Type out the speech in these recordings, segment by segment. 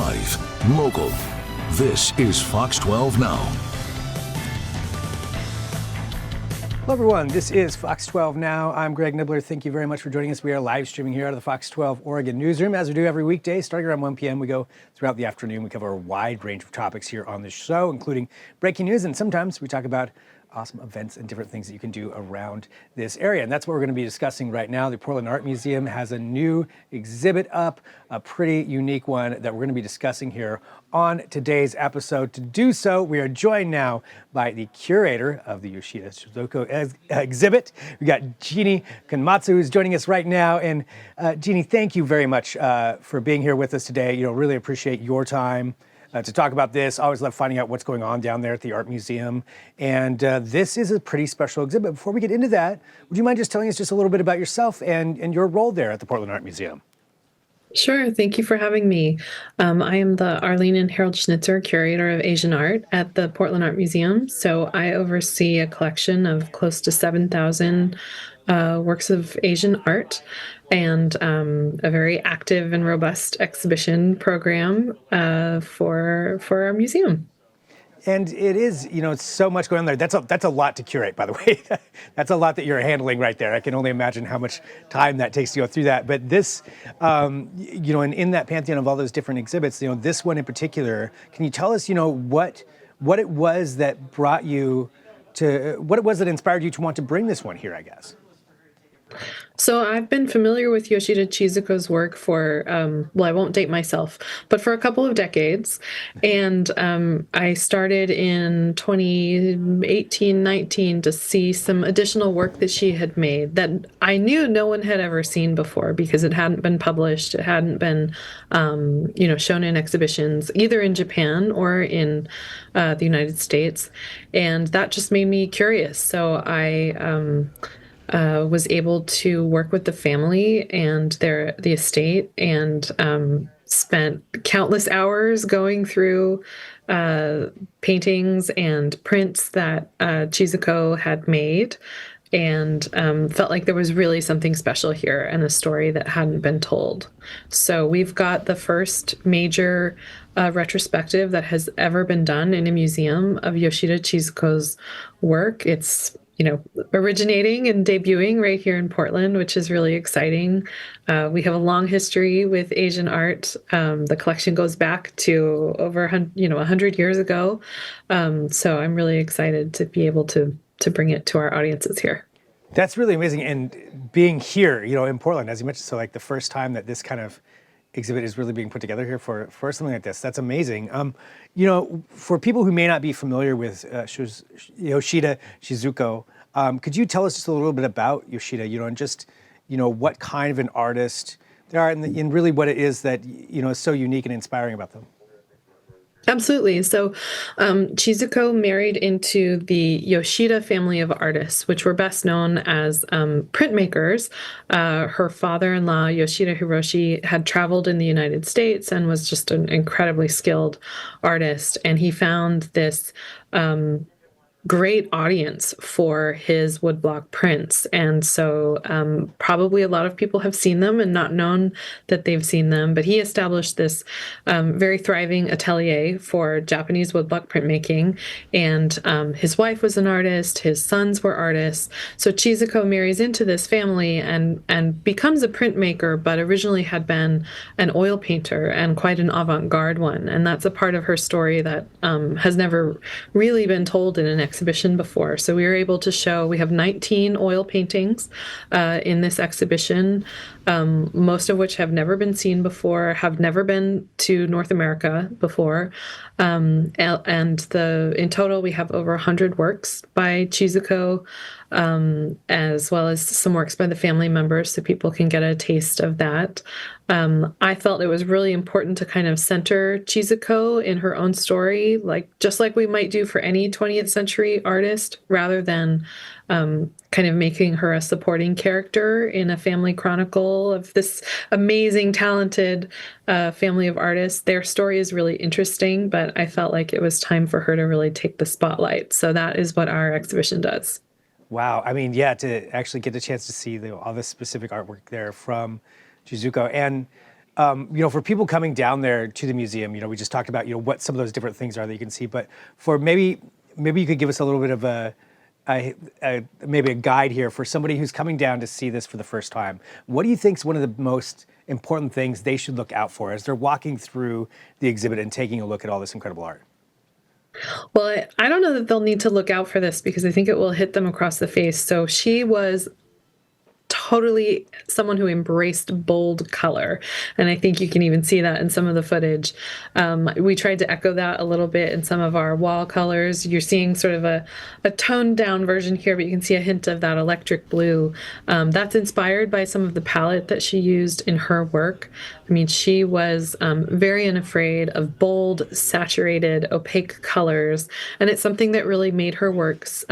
Live, local. This is Fox 12 Now. Hello, everyone. This is Fox 12 Now. I'm Greg Nibbler. Thank you very much for joining us. We are live streaming here out of the Fox 12 Oregon newsroom. As we do every weekday, starting around 1 p.m., we go throughout the afternoon. We cover a wide range of topics here on the show, including breaking news, and sometimes we talk about awesome events and different things that you can do around this area. And that's what we're going to be discussing right now. The Portland Art Museum has a new exhibit up, a pretty unique one that we're going to be discussing here on today's episode. To do so, we are joined now by the curator of the Yoshida Chizuko exhibit. We got Jeannie Kenmotsu, who's joining us right now. And Jeannie, thank you very much for being here with us today. Really appreciate your time to talk about this. I always love finding out what's going on down there at the Art Museum. And this is a pretty special exhibit. Before we get into that, would you mind just telling us just a little bit about yourself and your role there at the Portland Art Museum? Sure. Thank you for having me. I am the Arlene and Harold Schnitzer Curator of Asian Art at the Portland Art Museum. So I oversee a collection of close to 7,000 works of Asian art and a very active and robust exhibition program for our museum. And it is, it's so much going on there. That's a lot to curate, by the way. That's a lot that you're handling right there. I can only imagine how much time that takes to go through that. But this, and in that pantheon of all those different exhibits, this one in particular, can you tell us, what it was that brought you to, what it was that inspired you to want to bring this one here, I guess? So I've been familiar with Yoshida Chizuko's work for, I won't date myself, but for a couple of decades. And I started in 2018-19 to see some additional work that she had made that I knew no one had ever seen before because it hadn't been published. It hadn't been, shown in exhibitions, either in Japan or in the United States. And that just made me curious. So I was able to work with the family and the estate and spent countless hours going through paintings and prints that Chizuko had made and felt like there was really something special here and a story that hadn't been told. So we've got the first major retrospective that has ever been done in a museum of Yoshida Chizuko's work. It's originating and debuting right here in Portland, which is really exciting. We have a long history with Asian art. The collection goes back to over 100 years ago. So I'm really excited to be able to bring it to our audiences here. That's really amazing. And being here, in Portland, as you mentioned, so like the first time that this kind of exhibit is really being put together here for something like this. That's amazing. For people who may not be familiar with Yoshida Chizuko, could you tell us just a little bit about Yoshida, and just, what kind of an artist they are and really what it is that, is so unique and inspiring about them? Absolutely. So Chizuko married into the Yoshida family of artists, which were best known as printmakers. Her father-in-law, Yoshida Hiroshi, had traveled in the United States and was just an incredibly skilled artist. And he found this great audience for his woodblock prints. And so probably a lot of people have seen them and not known that they've seen them, but he established this very thriving atelier for Japanese woodblock printmaking. And his wife was an artist, his sons were artists. So Chizuko marries into this family and becomes a printmaker, but originally had been an oil painter and quite an avant-garde one. And that's a part of her story that has never really been told in an exhibition before. So we were able to show, we have 19 oil paintings in this exhibition, most of which have never been seen before, have never been to North America before. And in total, we have over 100 works by Chizuko, as well as some works by the family members, so people can get a taste of that. I felt it was really important to kind of center Chizuko in her own story, just like we might do for any 20th century artist, rather than kind of making her a supporting character in a family chronicle of this amazing, talented family of artists. Their story is really interesting, but I felt like it was time for her to really take the spotlight. So that is what our exhibition does. Wow. I mean, yeah, to actually get the chance to see all this specific artwork there from Chizuko. And for people coming down there to the museum, we just talked about, what some of those different things are that you can see. But for maybe you could give us a little bit of maybe a guide here for somebody who's coming down to see this for the first time. What do you think is one of the most important things they should look out for as they're walking through the exhibit and taking a look at all this incredible art? Well, I don't know that they'll need to look out for this because I think it will hit them across the face. So she was totally someone who embraced bold color. And I think you can even see that in some of the footage. We tried to echo that a little bit in some of our wall colors. You're seeing sort of a toned down version here, but you can see a hint of that electric blue. That's inspired by some of the palette that she used in her work. I mean, she was very unafraid of bold, saturated, opaque colors. And it's something that really made her works,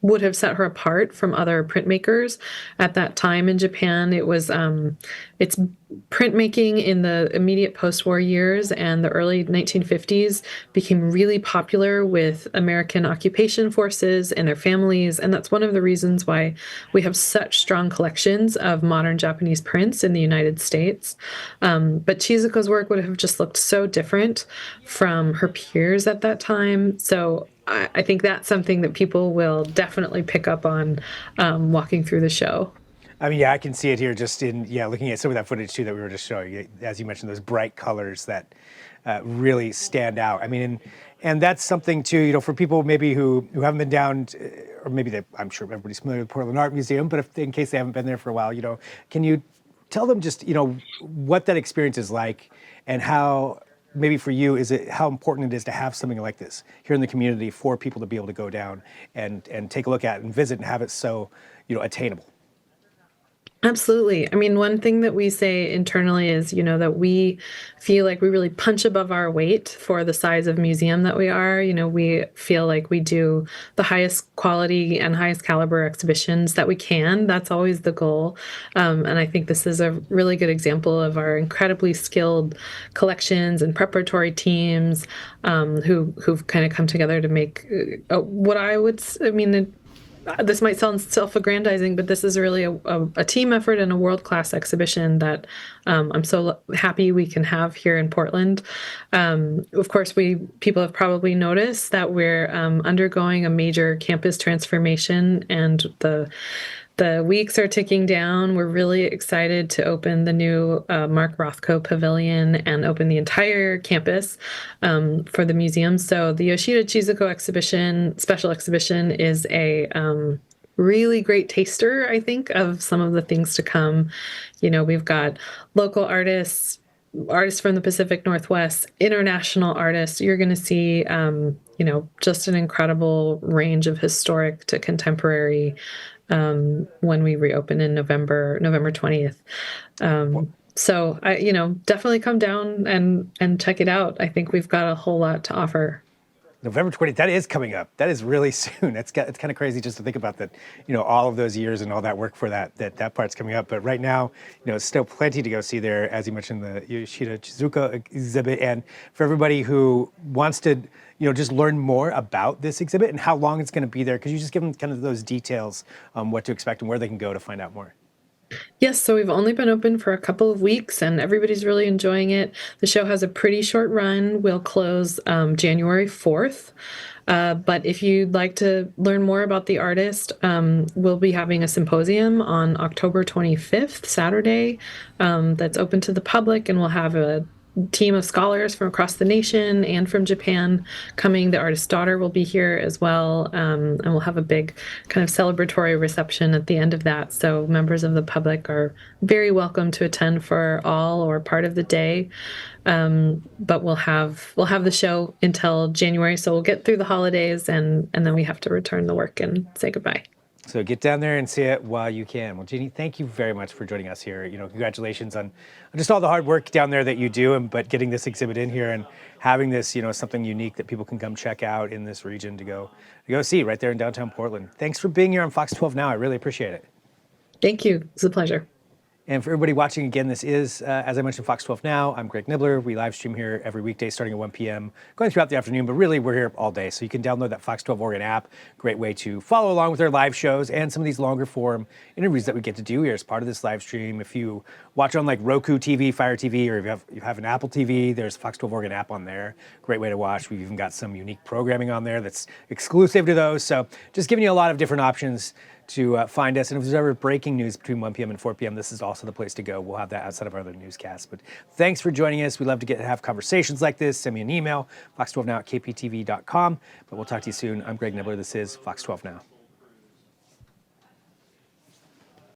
would have set her apart from other printmakers at that time in Japan. It was it's printmaking in the immediate post-war years and the early 1950s became really popular with American occupation forces and their families, and that's one of the reasons why we have such strong collections of modern Japanese prints in the United States. But Chizuko's work would have just looked so different from her peers at that time. So I think that's something that people will definitely pick up on walking through the show. I mean, yeah, I can see it here just in, looking at some of that footage too that we were just showing. As you mentioned, those bright colors that really stand out. I mean, and that's something too, for people maybe who haven't been down, or maybe I'm sure everybody's familiar with Portland Art Museum, but in case they haven't been there for a while, can you tell them just, what that experience is like and how, maybe for you, how important it is to have something like this here in the community for people to be able to go down and take a look at and visit and have it so, attainable? Absolutely. I mean, one thing that we say internally is, that we feel like we really punch above our weight for the size of museum that we are. We feel like we do the highest quality and highest caliber exhibitions that we can. That's always the goal. And I think this is a really good example of our incredibly skilled collections and preparatory teams who've kind of come together to make this might sound self-aggrandizing, but this is really a team effort and a world-class exhibition that I'm so happy we can have here in Portland. Of course, people have probably noticed that we're undergoing a major campus transformation, and the weeks are ticking down. We're really excited to open the new Mark Rothko Pavilion and open the entire campus for the museum. So the Yoshida Chizuko special exhibition is a really great taster, I think, of some of the things to come. We've got local artists from the Pacific Northwest, international artists. You're going to see, just an incredible range of historic to contemporary when we reopen in November 20th. So definitely come down and check it out. I think we've got a whole lot to offer. November 20th, that is coming up. That is really soon. It's kind of crazy just to think about that, all of those years and all that work for that part's coming up. But right now, it's still plenty to go see there, as you mentioned, the Yoshida Chizuko exhibit. And for everybody who wants to, just learn more about this exhibit and how long it's going to be there, could you just give them kind of those details on what to expect and where they can go to find out more? Yes, so we've only been open for a couple of weeks and everybody's really enjoying it. The show has a pretty short run. We'll close January 4th. But if you'd like to learn more about the artist, we'll be having a symposium on October 25th, Saturday, that's open to the public, and we'll have a team of scholars from across the nation and from Japan coming. The artist's daughter will be here as well, and we'll have a big kind of celebratory reception at the end of that. So members of the public are very welcome to attend for all or part of the day. But we'll have the show until January, so we'll get through the holidays and then we have to return the work and say goodbye. So get down there and see it while you can. Well, Jeannie, thank you very much for joining us here. Congratulations on just all the hard work down there that you do, but getting this exhibit in here and having this, something unique that people can come check out in this region to go see right there in downtown Portland. Thanks for being here on Fox 12 Now. I really appreciate it. Thank you. It's a pleasure. And for everybody watching again, this is, as I mentioned, Fox 12 Now. I'm Greg Nibbler. We live stream here every weekday starting at 1 p.m., going throughout the afternoon, but really we're here all day. So you can download that Fox 12 Oregon app. Great way to follow along with our live shows and some of these longer form interviews that we get to do here as part of this live stream. If you watch on like Roku TV, Fire TV, or if you have an Apple TV, there's Fox 12 Oregon app on there. Great way to watch. We've even got some unique programming on there that's exclusive to those. So just giving you a lot of different options to find us. And if there's ever breaking news between 1 p.m. and 4 p.m., this is also the place to go. We'll have that outside of our other newscasts. But thanks for joining us. We love to have conversations like this. Send me an email, fox12now@kptv.com. But we'll talk to you soon. I'm Greg Nibbler. This is Fox 12 Now.